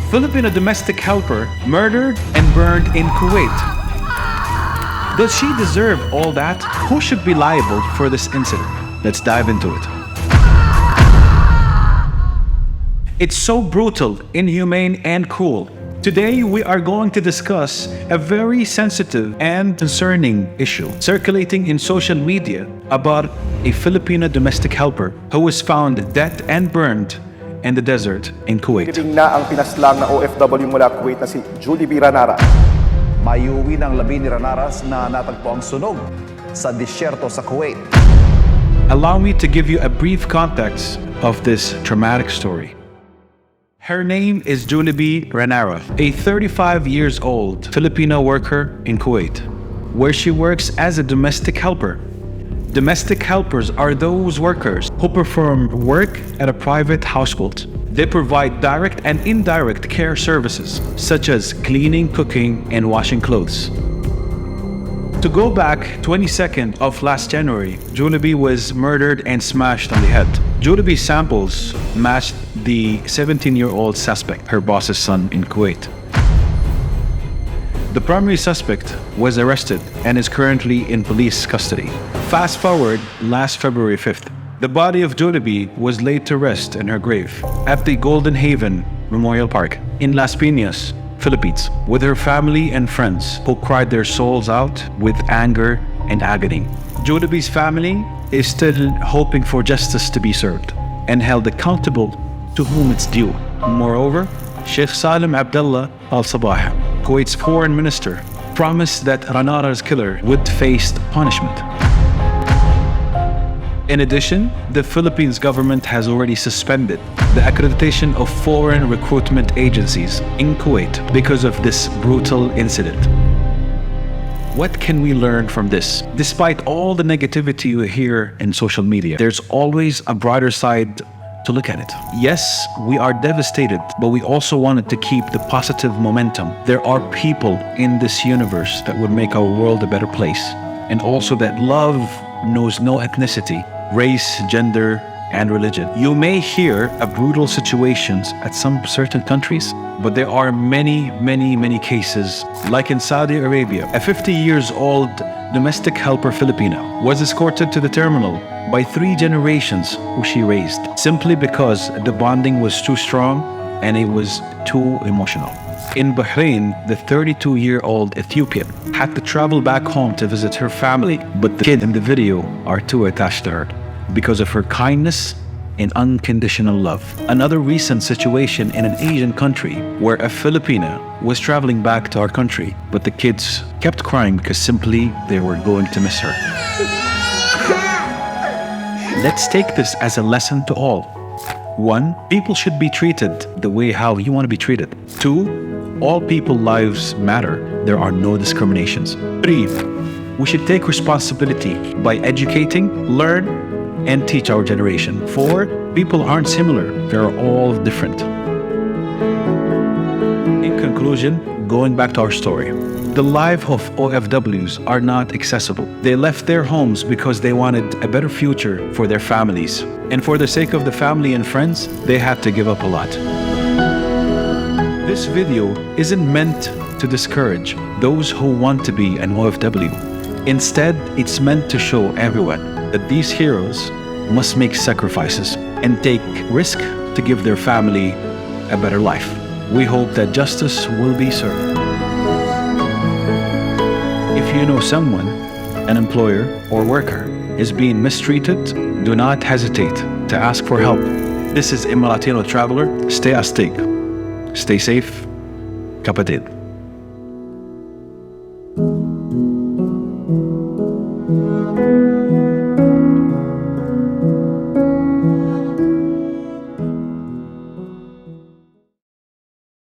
Filipino domestic helper murdered and burned in Kuwait. Does she deserve all that? Who should be liable for this incident? Let's dive into it. It's so brutal, inhumane, and cruel. Today, we are going to discuss a very sensitive and concerning issue circulating in social media about a Filipino domestic helper who was found dead and burned in the desert in Kuwait. Kiting na ang pinaslang na OFW mula Kuwait na si Julie B. Ranara. Mayuwi ng labi ni Ranaras na natagpo ang sunog sa disyerto sa Kuwait. Allow me to give you a brief context of this traumatic story. Her name is Julie B. Ranara, a 35 years old Filipino worker in Kuwait, where she works as a domestic helper. Domestic helpers are those workers who perform work at a private household. They provide direct and indirect care services, such as cleaning, cooking, and washing clothes. To go back 22nd of last January, Julie B was murdered and smashed on the head. Julie B's samples matched the 17-year-old suspect, her boss's son in Kuwait. The primary suspect was arrested and is currently in police custody. Fast forward last February 5th. The body of Julie B was laid to rest in her grave at the Golden Haven Memorial Park in Las Piñas, Philippines, with her family and friends who cried their souls out with anger and agony. Julie B's family is still hoping for justice to be served and held accountable to whom it's due. Moreover, Sheikh Salim Abdullah Al-Sabah, Kuwait's foreign minister, promised that Ranara's killer would face punishment. In addition, the Philippines government has already suspended the accreditation of foreign recruitment agencies in Kuwait because of this brutal incident. What can we learn from this? Despite all the negativity you hear in social media, there's always a brighter side to look at it. Yes, we are devastated, but we also wanted to keep the positive momentum. There are people in this universe that would make our world a better place. And also that love knows no ethnicity, race, gender, and religion. You may hear of brutal situations at some certain countries, but there are many cases, like in Saudi Arabia. A 50 years old domestic helper Filipino was escorted to the terminal by 3 generations who she raised, simply because the bonding was too strong and it was too emotional. In Bahrain, the 32-year-old Ethiopian had to travel back home to visit her family, but the kids in the video are too attached to her because of her kindness and unconditional love. Another recent situation in an Asian country where a Filipina was traveling back to our country, but the kids kept crying because simply they were going to miss her. Let's take this as a lesson to all. 1. People should be treated the way how you want to be treated. 2. All people's lives matter. There are no discriminations. 3. We should take responsibility by educating, learn, and teach our generation. 4. People aren't similar. They're all different. In conclusion, going back to our story, the life of OFWs are not accessible. They left their homes because they wanted a better future for their families. And for the sake of the family and friends, they had to give up a lot. This video isn't meant to discourage those who want to be an OFW. Instead, it's meant to show everyone that these heroes must make sacrifices and take risk to give their family a better life. We hope that justice will be served. If you know someone, an employer or worker, is being mistreated, do not hesitate to ask for help. This is Latino Traveler. Stay astig. Stay safe. Kapatid.